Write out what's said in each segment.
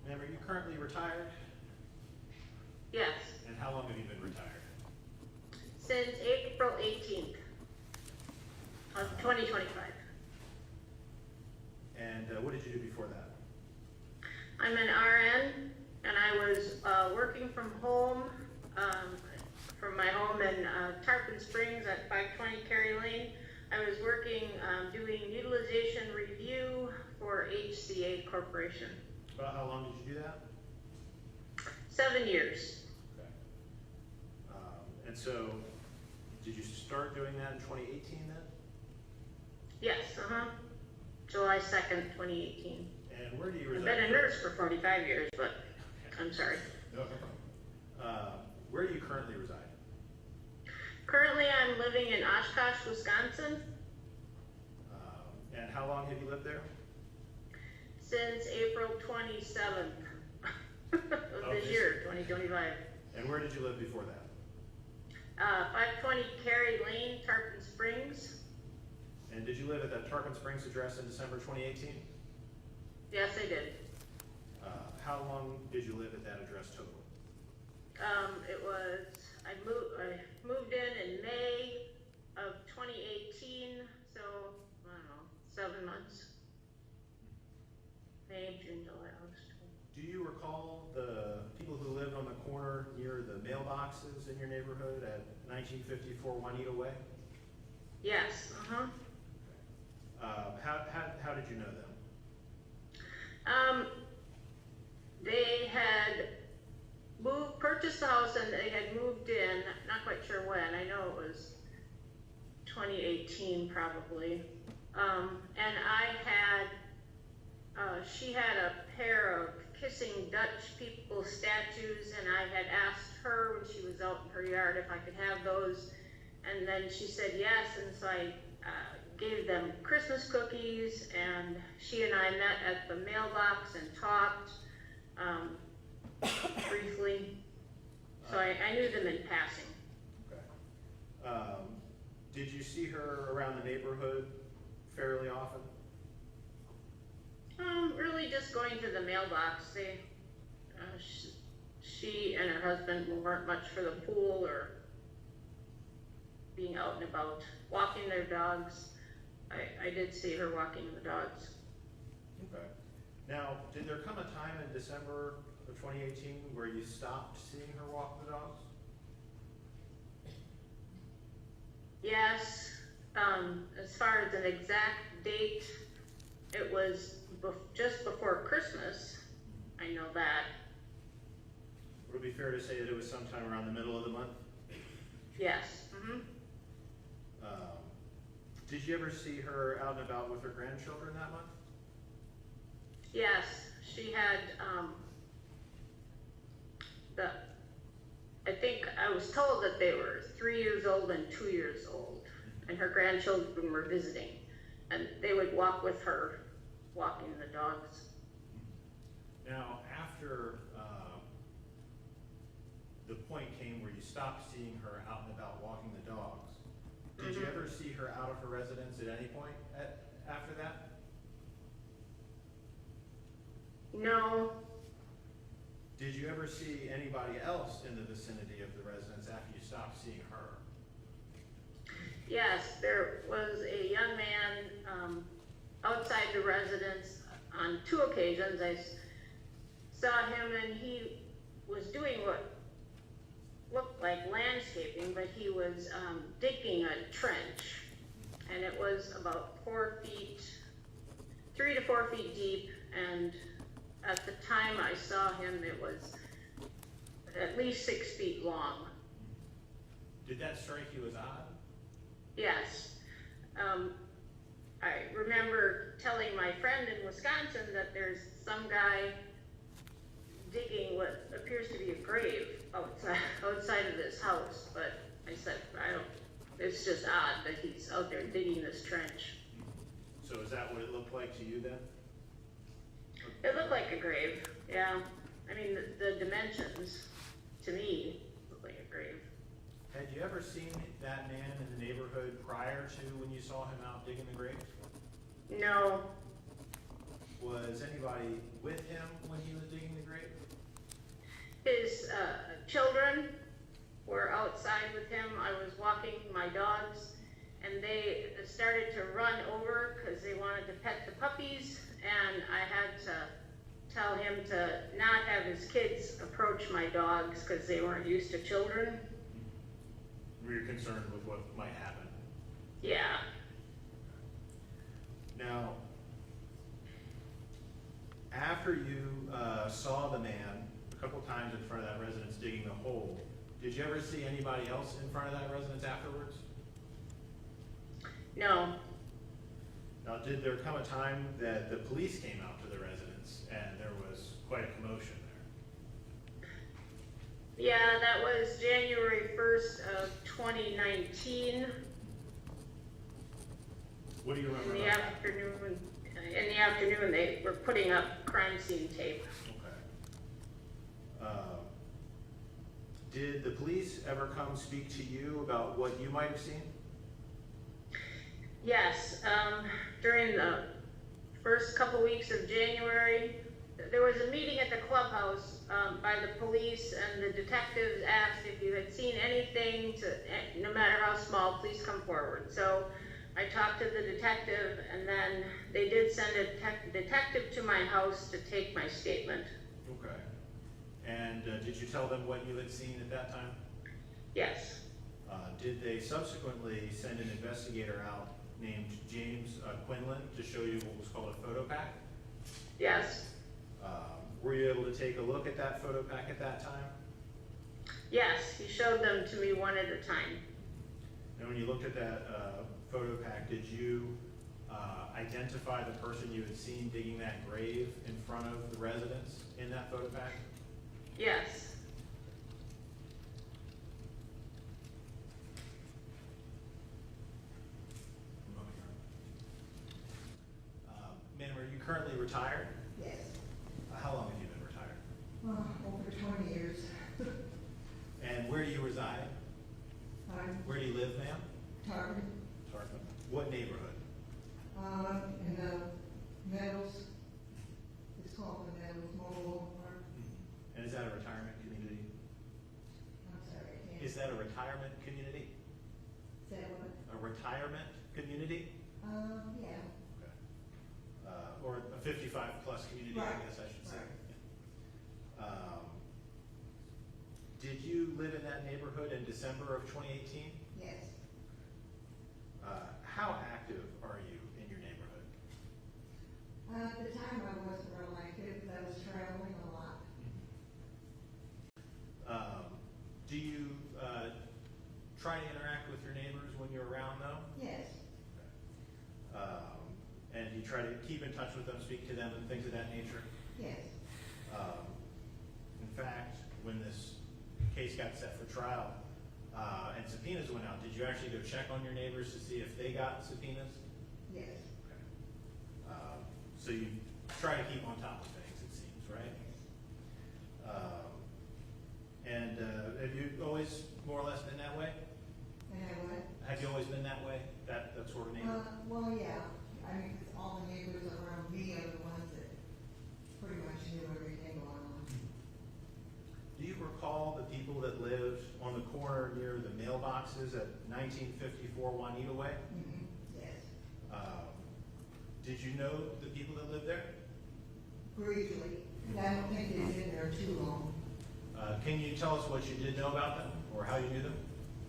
Ma'am, are you currently retired? Yes, And how long have you been retired? since April 18th of 2025. And what did you do before that? I'm an RN, and I was working from home, from my home in Tarpon Springs at 520 Cary Lane. I was working, doing utilization review for HCA Corporation. About how long did you do that? 7 years. Okay. And so, did you start doing that in 2018 then? Yes, July 2nd, 2018. And where do you I've reside? been a nurse for 45 years, but I'm sorry. No, no problem. Where do you currently reside? Currently, I'm living in Oshkosh, Wisconsin, And how long have you lived there? since April 27th of this year, 2025. And where did you live before that? 520 Cary Lane, Tarpon Springs. And did you live at that Tarpon Springs address in December 2018? Yes, I did. How long did you live at that address total? It was, I moved in May of 2018, so, I don't know, 7 months. May, June, July, August. Do you recall the people who lived on the corner near the mailboxes in your neighborhood at 1954 Juanita Way? Yes, How did you know them? They had purchased the house and they had moved in, not quite sure when, I know it was 2018 probably. And she had a pair of kissing Dutch people statues, and I had asked her when she was out in her yard if I could have those, and then she said yes, and so I gave them Christmas cookies, and she and I met at the mailbox and talked briefly. So I knew them in passing. Okay. Did you see her around the neighborhood fairly often? Really just going to the mailbox. She and her husband weren't much for the pool or being out and about, walking their dogs. I did see her walking the dogs. Okay. Now, did there come a time in December of 2018 where you stopped seeing her walk the dogs? Yes, as far as an exact date, it was just before Christmas. I know that. Would it be fair to say that it was sometime around the middle of the month? Yes. Did you ever see her out and about with her grandchildren that month? Yes, she had, I think I was told that they were 3 years old and 2 years old, and her grandchildren were visiting, and they would walk with her, walking the dogs. Now, after the point came where you stopped seeing her out and about walking the dogs, did you ever see her out of her residence at any point after that? No. Did you ever see anybody else in the vicinity of the residence after you stopped seeing her? Yes, there was a young man outside the residence on 2 occasions. I saw him, and he was doing what looked like landscaping, but he was digging a trench, and it was about 3 to 4 feet deep, and at the time I saw him, it was at least 6 feet long. Did that strike you as odd? Yes. I remember telling my friend in Wisconsin that there's some guy digging what appears to be a grave outside of this house, but I said, it's just odd that he's out there digging this trench. So is that what it looked like to you then? It looked like a grave, yeah. I mean, the dimensions, to me, look like a grave. Had you ever seen that man in the neighborhood prior to when you saw him out digging the grave? No. Was anybody with him when he was digging the his children were outside with him. I was walking my dogs, and they started to run over because they wanted to pet the puppies, and I had to tell him to not have his kids approach my dogs because they weren't used to children. Were you concerned with what might happen? Yeah. Now, after you saw the man a couple times in front of that residence digging the hole, did you ever see anybody else in front of that residence afterwards? No. Now, did there come a time that the police came out to the residence and there was quite a commotion there? Yeah, that was January 1st of 2019. What do you remember In the about that? afternoon, they were putting up crime scene tape. Okay. Did the police ever come speak to you about what you might have seen? Yes, during the first couple weeks of January, there was a meeting at the clubhouse by the police, and the detectives asked if you had seen anything, no matter how small, please come forward. So I talked to the detective, and then they did send a detective to my house to take my statement. Okay. And did you tell them what you had seen at that time? Yes. Did they subsequently send an investigator out named James Quinlan to show you what was called a photo pack? Yes. Were you able to take a look at that photo pack at that time? Yes, he showed them to me one at a time. And when you looked at that photo pack, did you identify the person you had seen digging that grave in front of the residence in that photo pack? Yes. Ma'am, are you currently retired? Yes. How long have you been retired? Over 20 years. And where do you reside? Where do you live, ma'am? Target. Tarpon. What neighborhood? In the Meadows. It's called the Meadows Mobile Park. And is that a retirement community? I'm sorry, I can't. Is that a retirement community? Say what? A retirement community? Yeah. Okay. Or a 55-plus community, I Right. guess I should say. Right. Did you live in that neighborhood in December of 2018? Yes. How active are you in your neighborhood? At the time I wasn't real active because I was traveling a lot. Do you try to interact with your neighbors when you're around, though? Yes. And you try to keep in touch with them, speak to them, and things of that nature? Yes. In fact, when this case got set for trial and subpoenas went out, did you actually go check on your neighbors to see if they got subpoenas? Yes. Okay. So you try to keep on top of things, it seems, right? And have you always more or less been that way? And I went. Have you always been that way? That sort of neighbor? Well, yeah. I mean, 'cause all the neighbors around me are the ones that pretty much knew everything going on. Do you recall the people that lived on the corner near the mailboxes at 1954 Juanita Way? Mm-hmm. Yes. Did you know the people that lived there? Briefly. I don't think they've been there too long. Can you tell us what you did know about them or how you knew them?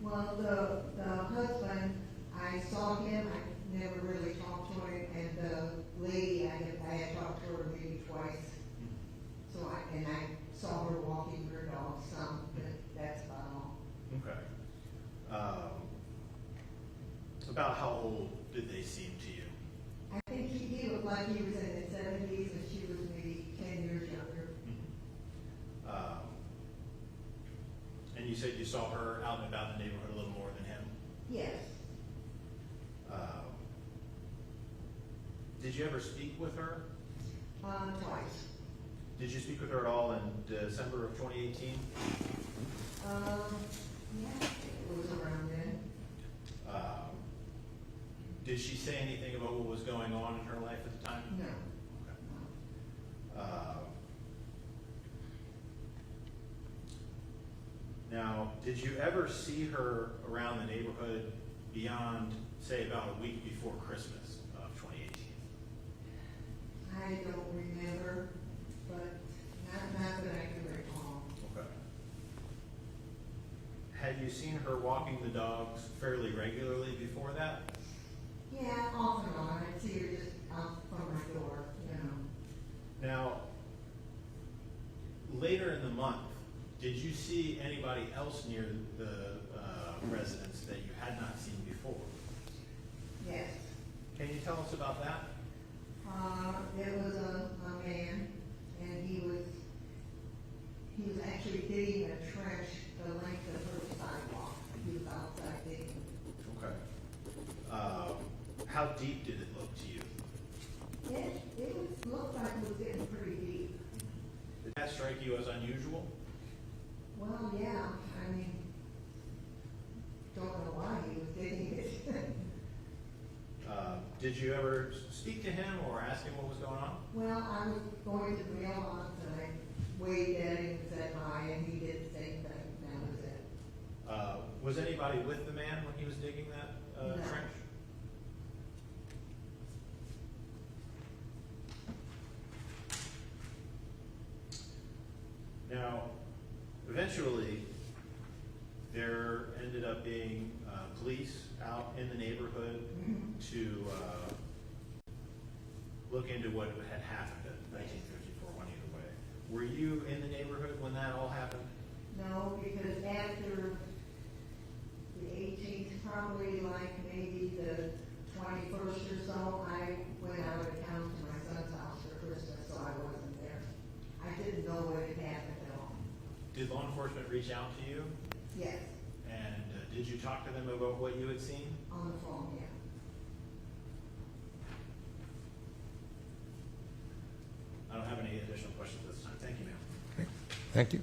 Well, the husband, I saw him, I never really talked to him, and the lady, I had talked to her maybe twice. So I saw her walking her dog some, but that's about all. Okay. About how old did they seem to you? I think he looked like he was in his 70s and she was maybe 10 years younger. And you said you saw her out and about in the neighborhood a little more than him? Yes. Did you ever speak with her? Twice. Did you speak with her at all in December of 2018? Yeah, it was around then. Did she say anything about what was going on in her life at the time? No. Okay. Did you ever see her around the neighborhood beyond, say, about a week before Christmas of 2018? I don't remember, but not that I can recall. Okay. Had you seen her walking the dogs fairly regularly before that? Yeah, off and on, I'd see her just out from my door, you know. Now, later in the month, did you see anybody else near the residence that you had not seen before? Yes. Can you tell us about that? There was a man, and he was actually digging a trench the length of her sidewalk. He was outside digging. Okay. How deep did it look to you? Looked like it was getting pretty deep. Did that strike you as unusual? Well, yeah, I mean, don't know why he was digging it. Did you ever speak to him or ask him what was going on? Well, I was going to the mailbox and I waved at him and said hi, and he did the same thing. That was it. Was anybody with the man when he was digging that No. trench? Now, eventually, there ended up being police out in the neighborhood to look into what had happened in 1954, one either way. Were you in the neighborhood when that all happened? No, because after the 18th, probably like maybe the 21st or so, I went out of town to my son's house for Christmas, so I wasn't there. I didn't know what had happened at all. Did law enforcement reach out to you? Yes, And did you talk to them about what you had seen? on the phone, yeah. I don't have any additional questions at this time. Thank you, ma'am. Thank you.